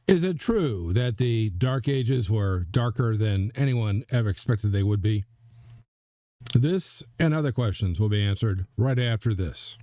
Is it true that the Dark Ages were darker than anyone ever expected they would be? This and other questions will be answered right after this.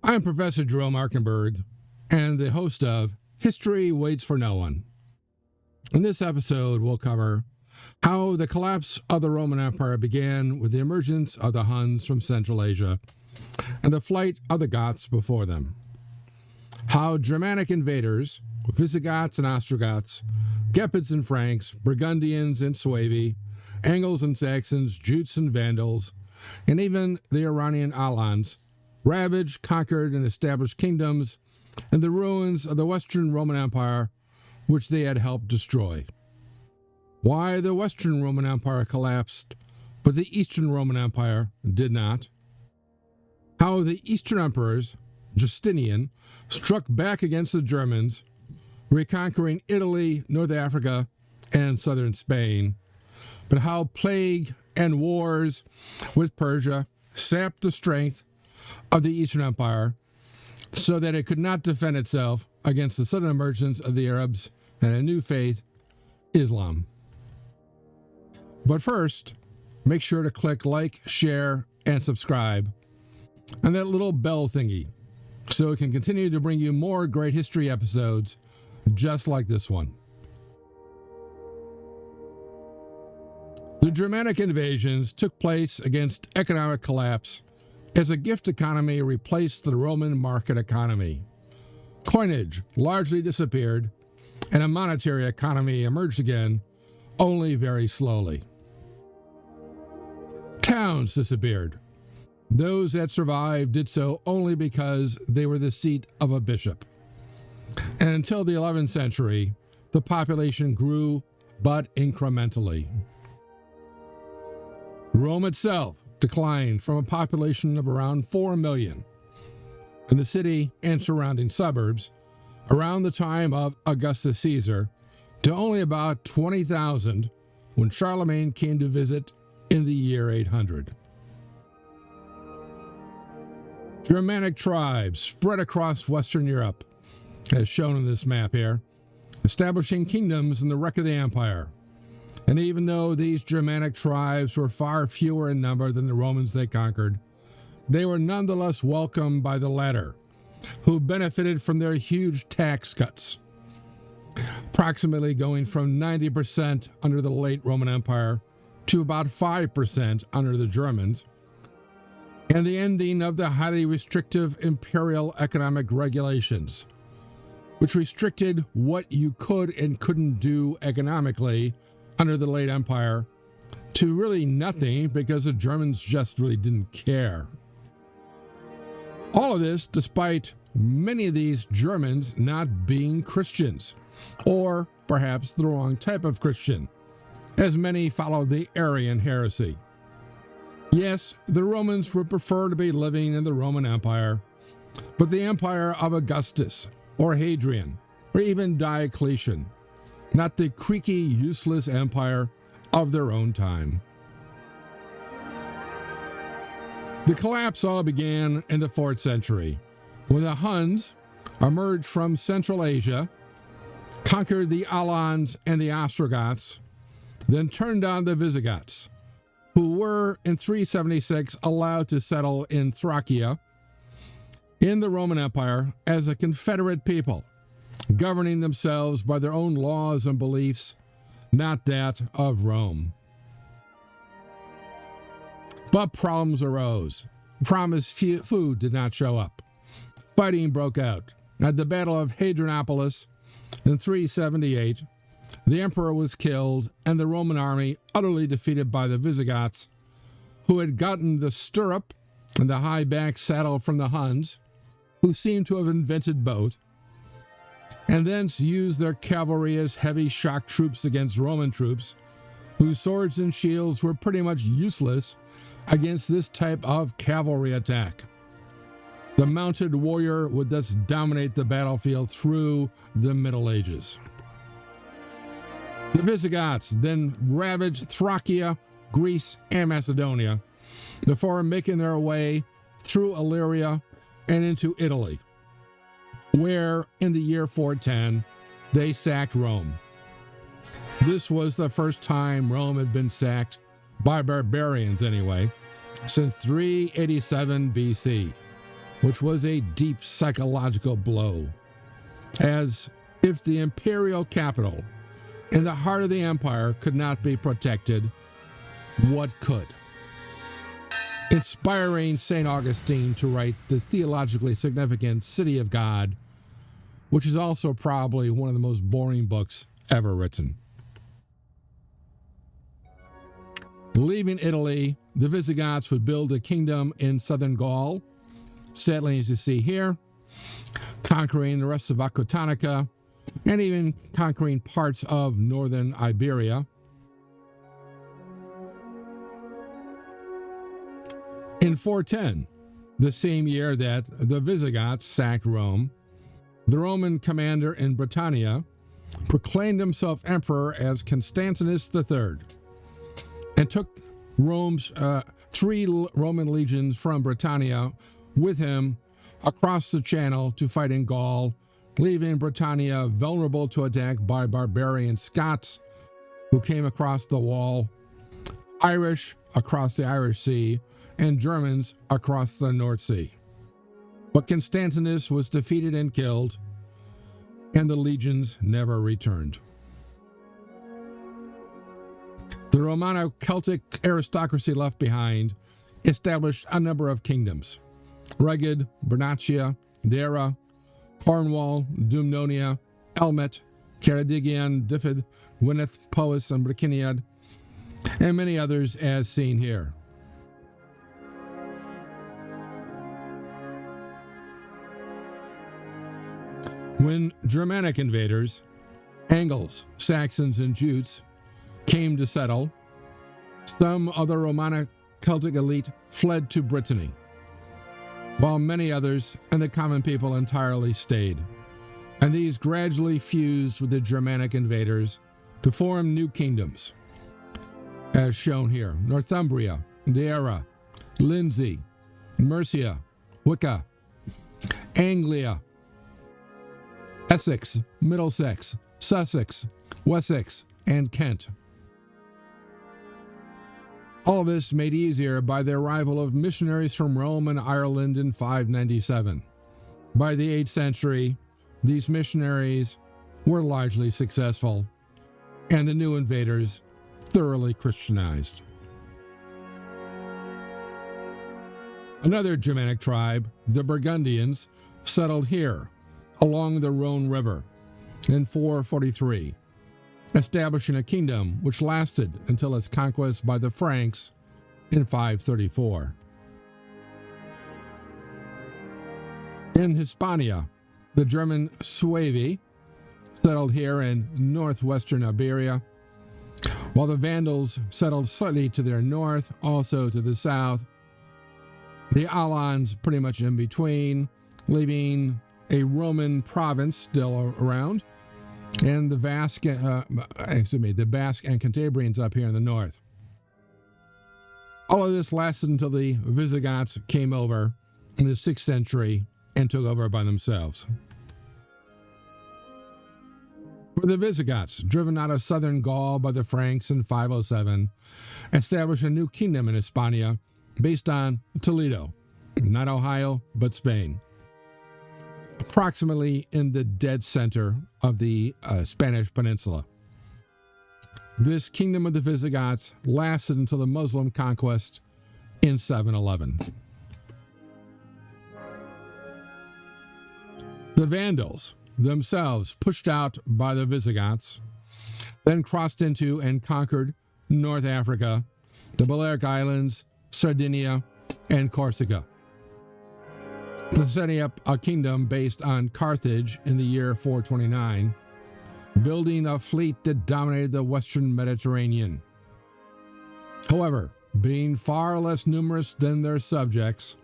I'm Professor Jerome Arkenberg, and the host of History Waits for No One. In this episode, we'll cover how the collapse of the Roman Empire began with the emergence of the Huns from Central Asia and the flight of the Goths before them. How Germanic invaders, Visigoths and Ostrogoths, Gepids and Franks, Burgundians and Suevi, Angles and Saxons, Jutes and Vandals, and even the Iranian Alans ravaged, conquered, and established kingdoms and the ruins of the Western Roman Empire, which they had helped destroy. Why the Western Roman Empire collapsed, but the Eastern Roman Empire did not. How the Eastern emperors, Justinian, struck back against the Germans, reconquering Italy, North Africa, and southern Spain, but how plague and wars with Persia sapped the strength of the Eastern Empire so that it could not defend itself against the sudden emergence of the Arabs and a new faith, Islam. But first, make sure to click like, share, and subscribe, and that little bell thingy so it can continue to bring you more great history episodes just like this one. The Germanic invasions took place against economic collapse as a gift economy replaced the Roman market economy. Coinage largely disappeared, and a monetary economy emerged again, only very slowly. Towns disappeared. Those that survived did so only because they were the seat of a bishop. And until the 11th century, the population grew, but incrementally. Rome itself declined from a population of around 4 million in the city and surrounding suburbs around the time of Augustus Caesar to only about 20,000 when Charlemagne came to visit in the year 800. Germanic tribes spread across Western Europe, as shown in this map here, establishing kingdoms in the wreck of the empire. And even though these Germanic tribes were far fewer in number than the Romans they conquered, they were nonetheless welcomed by the latter, who benefited from their huge tax cuts, approximately going from 90% under the late Roman Empire to about 5% under the Germans, and the ending of the highly restrictive imperial economic regulations, which restricted what you could and couldn't do economically under the late empire to really nothing because the Germans just really didn't care. All of this despite many of these Germans not being Christians, or perhaps the wrong type of Christian, as many followed the Arian heresy. Yes, the Romans would prefer to be living in the Roman Empire, but the empire of Augustus or Hadrian or even Diocletian, not the creaky, useless empire of their own time. The collapse all began in the 4th century, when the Huns emerged from Central Asia, conquered the Alans and the Ostrogoths, then turned on the Visigoths, who were in 376 allowed to settle in Thracia in the Roman Empire as a confederate people, governing themselves by their own laws and beliefs, not that of Rome. But problems arose. Promised food did not show up. Fighting broke out. At the Battle of Hadrianopolis in 378, the emperor was killed and the Roman army utterly defeated by the Visigoths, who had gotten the stirrup and the high-back saddle from the Huns, who seemed to have invented both, and thence used their cavalry as heavy shock troops against Roman troops, whose swords and shields were pretty much useless against this type of cavalry attack. The mounted warrior would thus dominate the battlefield through the Middle Ages. The Visigoths then ravaged Thracia, Greece, and Macedonia before making their way through Illyria and into Italy, where in the year 410 they sacked Rome. This was the first time Rome had been sacked, by barbarians anyway, since 387 BC, which was a deep psychological blow, as if the imperial capital in the heart of the empire could not be protected, what could? Inspiring St. Augustine to write the theologically significant City of God, which is also probably one of the most boring books ever written. Leaving Italy, the Visigoths would build a kingdom in southern Gaul, settling as you see here, conquering the rest of Aquitania, and even conquering parts of northern Iberia. In 410, the same year that the Visigoths sacked Rome, the Roman commander in Britannia proclaimed himself emperor as Constantinus III and took Rome's 3 Roman legions from Britannia with him across the channel to fight in Gaul, leaving Britannia vulnerable to attack by barbarian Scots who came across the wall, Irish across the Irish Sea, and Germans across the North Sea. But Constantinus was defeated and killed, and the legions never returned. The Romano-Celtic aristocracy left behind established a number of kingdoms: Reged, Bernicia, Deira, Cornwall, Dumnonia, Elmet, Ceredigion, Diffid, Gwynedd, Powys, and Bryciniad, and many others as seen here. When Germanic invaders, Angles, Saxons, and Jutes came to settle, some of the Romano-Celtic elite fled to Brittany, while many others and the common people entirely stayed, and these gradually fused with the Germanic invaders to form new kingdoms, as shown here: Northumbria, Deira, Lindsey, Mercia, Wicca, Anglia, Essex, Middlesex, Sussex, Wessex, and Kent. All this made easier by the arrival of missionaries from Rome and Ireland in 597. By the 8th century, these missionaries were largely successful, and the new invaders thoroughly Christianized. Another Germanic tribe, the Burgundians, settled here, along the Rhone River, in 443, establishing a kingdom which lasted until its conquest by the Franks in 534. In Hispania, the German Suevi settled here in northwestern Iberia, while the Vandals settled slightly to their north, also to the south. The Alans pretty much in between, leaving a Roman province still around, and the Basque and Cantabrians up here in the north. All of this lasted until the Visigoths came over in the 6th century and took over by themselves. For the Visigoths, driven out of southern Gaul by the Franks in 507, established a new kingdom in Hispania based on Toledo, not Ohio, but Spain, approximately in the dead center of the Spanish peninsula. This kingdom of the Visigoths lasted until the Muslim conquest in 711. The Vandals, themselves pushed out by the Visigoths, then crossed into and conquered North Africa, the Balearic Islands, Sardinia, and Corsica, setting up a kingdom based on Carthage in the year 429, building a fleet that dominated the western Mediterranean, However, being far less numerous than their subjects,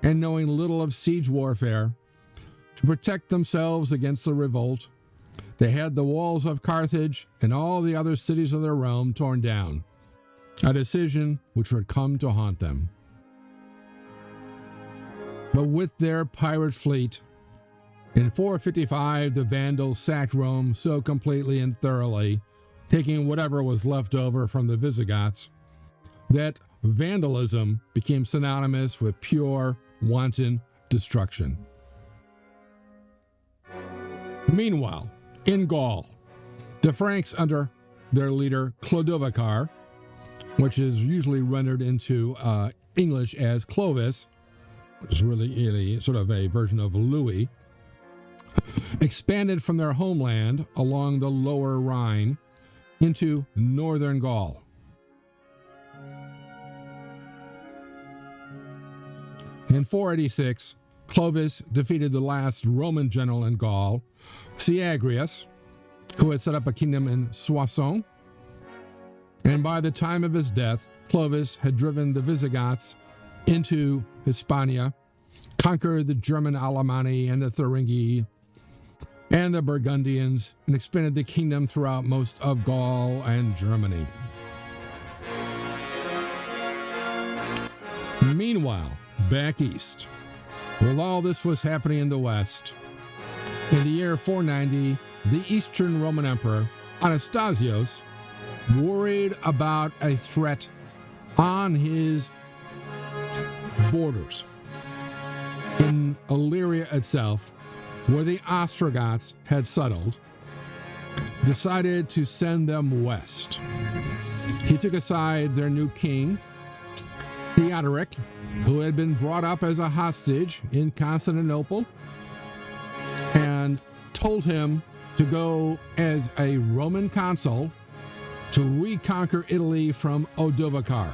and knowing little of siege warfare, to protect themselves against the revolt, they had the walls of Carthage and all the other cities of their realm torn down, a decision which would come to haunt them. But with their pirate fleet, in 455 the Vandals sacked Rome so completely and thoroughly, taking whatever was left over from the Visigoths, that vandalism became synonymous with pure, wanton destruction. Meanwhile, in Gaul, the Franks under their leader Clodovicar, which is usually rendered into English as Clovis, which is really sort of a version of Louis, expanded from their homeland along the lower Rhine into northern Gaul. In 486, Clovis defeated the last Roman general in Gaul, Syagrius, who had set up a kingdom in Soissons. And by the time of his death, Clovis had driven the Visigoths into Hispania, conquered the German Alemanni and the Thuringi and the Burgundians, and expanded the kingdom throughout most of Gaul and Germany. Meanwhile, back east, while all this was happening in the west, in the year 490, the Eastern Roman Emperor Anastasios, worried about a threat on his borders in Illyria itself, where the Ostrogoths had settled, decided to send them west. He took aside their new king, Theodoric, who had been brought up as a hostage in Constantinople, and told him to go as a Roman consul to reconquer Italy from Odovacar,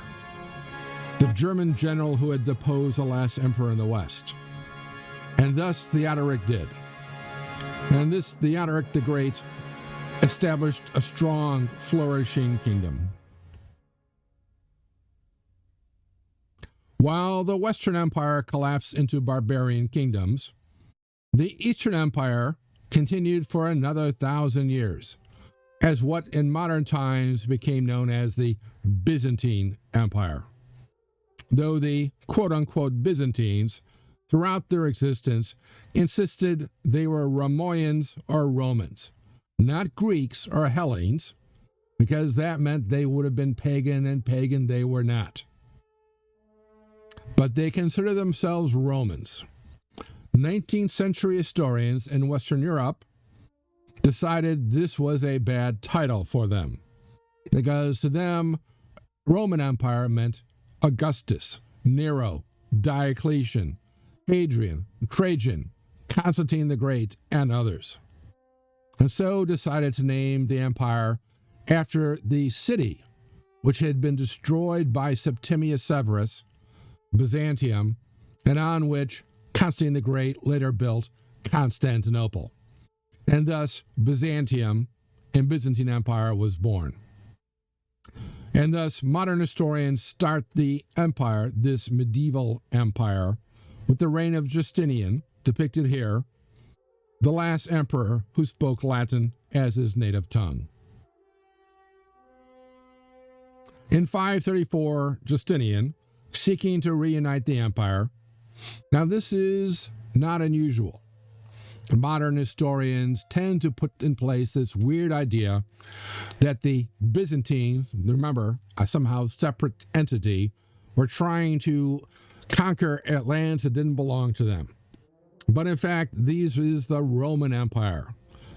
the German general who had deposed the last emperor in the West. And thus Theodoric did. And this Theodoric the Great established a strong, flourishing kingdom. While the Western Empire collapsed into barbarian kingdoms, the Eastern Empire continued for another 1,000 years, as what in modern times became known as the Byzantine Empire. Though the quote-unquote Byzantines, throughout their existence, insisted they were Romoians or Romans, not Greeks or Hellenes, because that meant they would have been pagan, and pagan they were not. But they consider themselves Romans. 19th century historians in Western Europe decided this was a bad title for them, because to them, Roman Empire meant Augustus, Nero, Diocletian, Hadrian, Trajan, Constantine the Great, and others. And so decided to name the empire after the city which had been destroyed by Septimius Severus, Byzantium, and on which Constantine the Great later built Constantinople. And thus Byzantium and Byzantine Empire was born. And thus modern historians start the empire, this medieval empire, with the reign of Justinian, depicted here, the last emperor who spoke Latin as his native tongue. In 534, Justinian, seeking to reunite the empire. Now, this is not unusual. Modern historians tend to put in place this weird idea that the Byzantines, remember, a somehow separate entity, were trying to conquer lands that didn't belong to them. But in fact, this is the Roman Empire.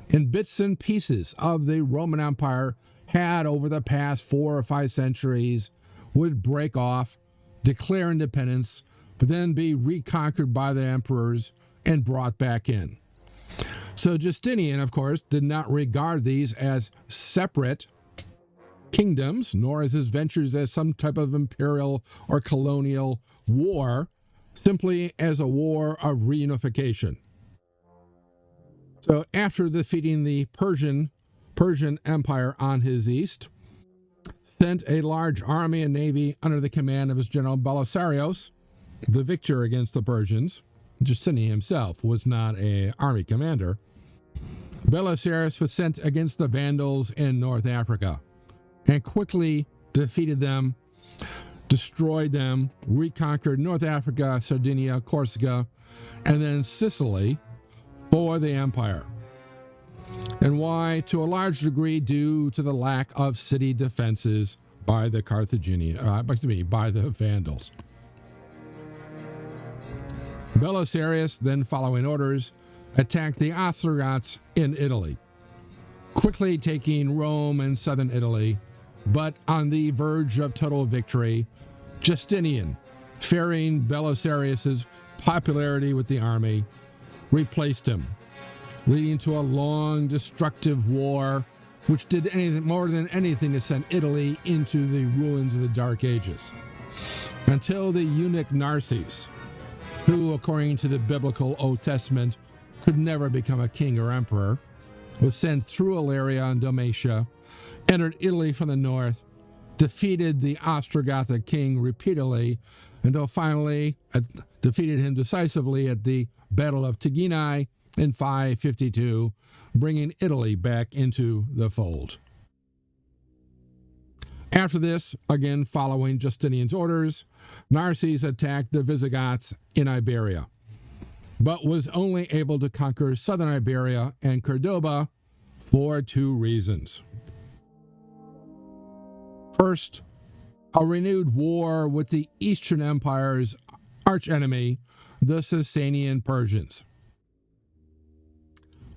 And bits and pieces of the Roman Empire had over the past 4 or 5 centuries would break off, declare independence, but then be reconquered by the emperors and brought back in. So Justinian, of course, did not regard these as separate kingdoms, nor as his ventures as some type of imperial or colonial war, simply as a war of reunification. So after defeating the Persian Empire on his east, sent a large army and navy under the command of his general Belisarius, the victor against the Persians. Justinian himself was not an army commander. Belisarius was sent against the Vandals in North Africa and quickly defeated them, destroyed them, reconquered North Africa, Sardinia, Corsica, and then Sicily for the empire. And why? To a large degree due to the lack of city defenses by the by the Vandals. Belisarius, then following orders, attacked the Ostrogoths in Italy, quickly taking Rome and southern Italy, but on the verge of total victory, Justinian, fearing Belisarius's popularity with the army, replaced him, leading to a long, destructive war, which did anything more than anything to send Italy into the ruins of the Dark Ages, until the eunuch Narses, who, according to the biblical Old Testament, could never become a king or emperor, was sent through Illyria and Dalmatia, entered Italy from the north, defeated the Ostrogothic king repeatedly, until finally defeated him decisively at the Battle of Tigini in 552, bringing Italy back into the fold. After this, again following Justinian's orders, Narses attacked the Visigoths in Iberia, but was only able to conquer southern Iberia and Cordoba for two reasons. First, a renewed war with the Eastern Empire's archenemy, the Sasanian Persians.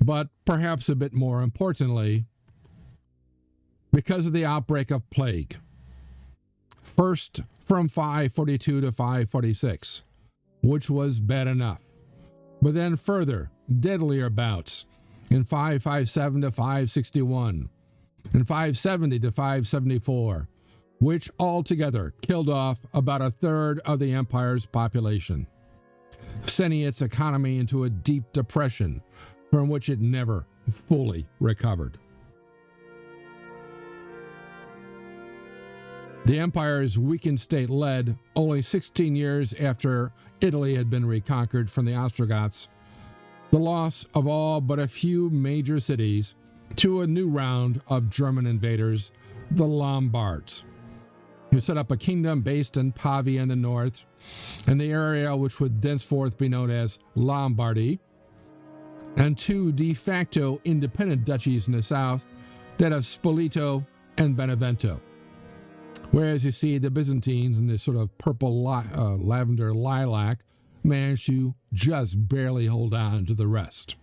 But perhaps a bit more importantly, because of the outbreak of plague. First from 542 to 546, which was bad enough, but then further, deadlier bouts in 557 to 561, and 570 to 574, which altogether killed off about a third of the empire's population, sending its economy into a deep depression from which it never fully recovered. The empire's weakened state led, only 16 years after Italy had been reconquered from the Ostrogoths, the loss of all but a few major cities to a new round of German invaders, the Lombards, who set up a kingdom based in Pavia in the north, and the area which would thenceforth be known as Lombardy, and two de facto independent duchies in the south, that of Spoleto and Benevento. Whereas you see the Byzantines in this sort of purple lavender lilac managed to just barely hold on to the rest.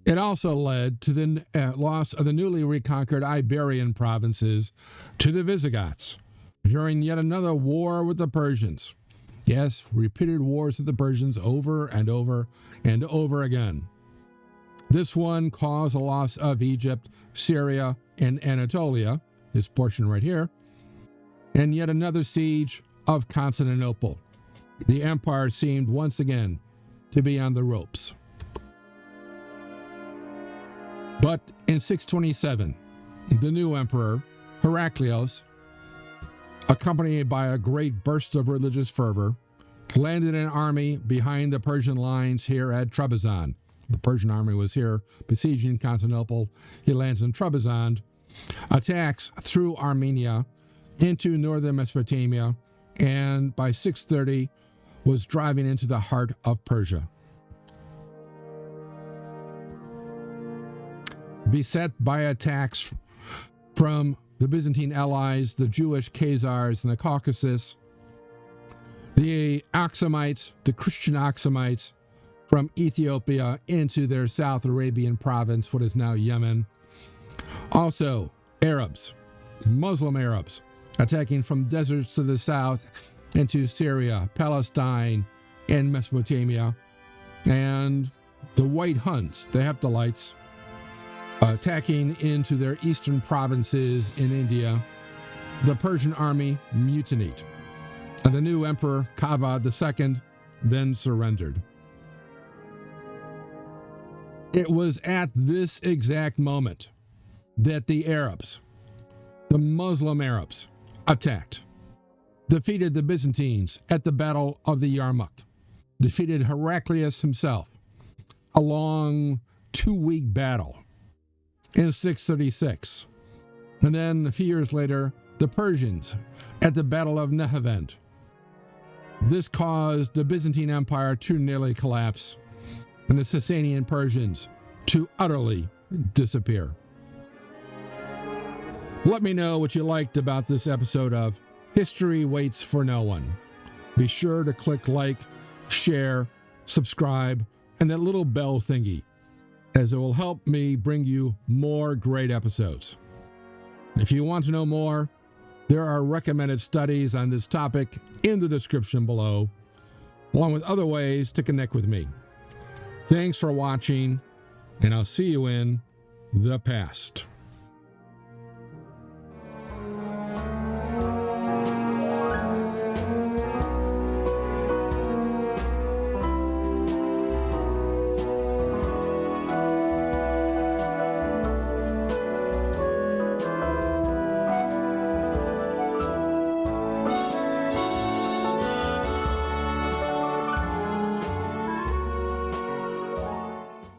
It also led to the loss of the newly reconquered Iberian provinces to the Visigoths during yet another war with the Persians. Yes, repeated wars with the Persians over and over and over again. This one caused a loss of Egypt, Syria, and Anatolia, this portion right here, and yet another siege of Constantinople. The empire seemed once again to be on the ropes. But in 627, the new emperor, Heraclios, accompanied by a great burst of religious fervor, landed an army behind the Persian lines here at Trebizond. The Persian army was here besieging Constantinople. He lands in Trebizond, attacks through Armenia into northern Mesopotamia, and by 630 was driving into the heart of Persia. Beset by attacks from the Byzantine allies, the Jewish Khazars in the Caucasus, the Aksamites, the Christian Aksamites from Ethiopia into their South Arabian province, what is now Yemen. Also, Arabs, Muslim Arabs, attacking from deserts to the south into Syria, Palestine, and Mesopotamia. And the White Huns, the Hephthalites, attacking into their eastern provinces in India. The Persian army mutinied, and the new emperor, Kavad II, then surrendered. It was at this exact moment that the Arabs, the Muslim Arabs, attacked, defeated the Byzantines at the Battle of the Yarmouk, defeated Heraclios himself, a long 2-week battle in 636. And then a few years later, the Persians at the Battle of Nehevent. This caused the Byzantine Empire to nearly collapse and the Sasanian Persians to utterly disappear. Let me know what you liked about this episode of History Waits for No One. Be sure to click like, share, subscribe, and that little bell thingy, as it will help me bring you more great episodes. If you want to know more, there are recommended studies on this topic in the description below, along with other ways to connect with me. Thanks for watching, and I'll see you in the past.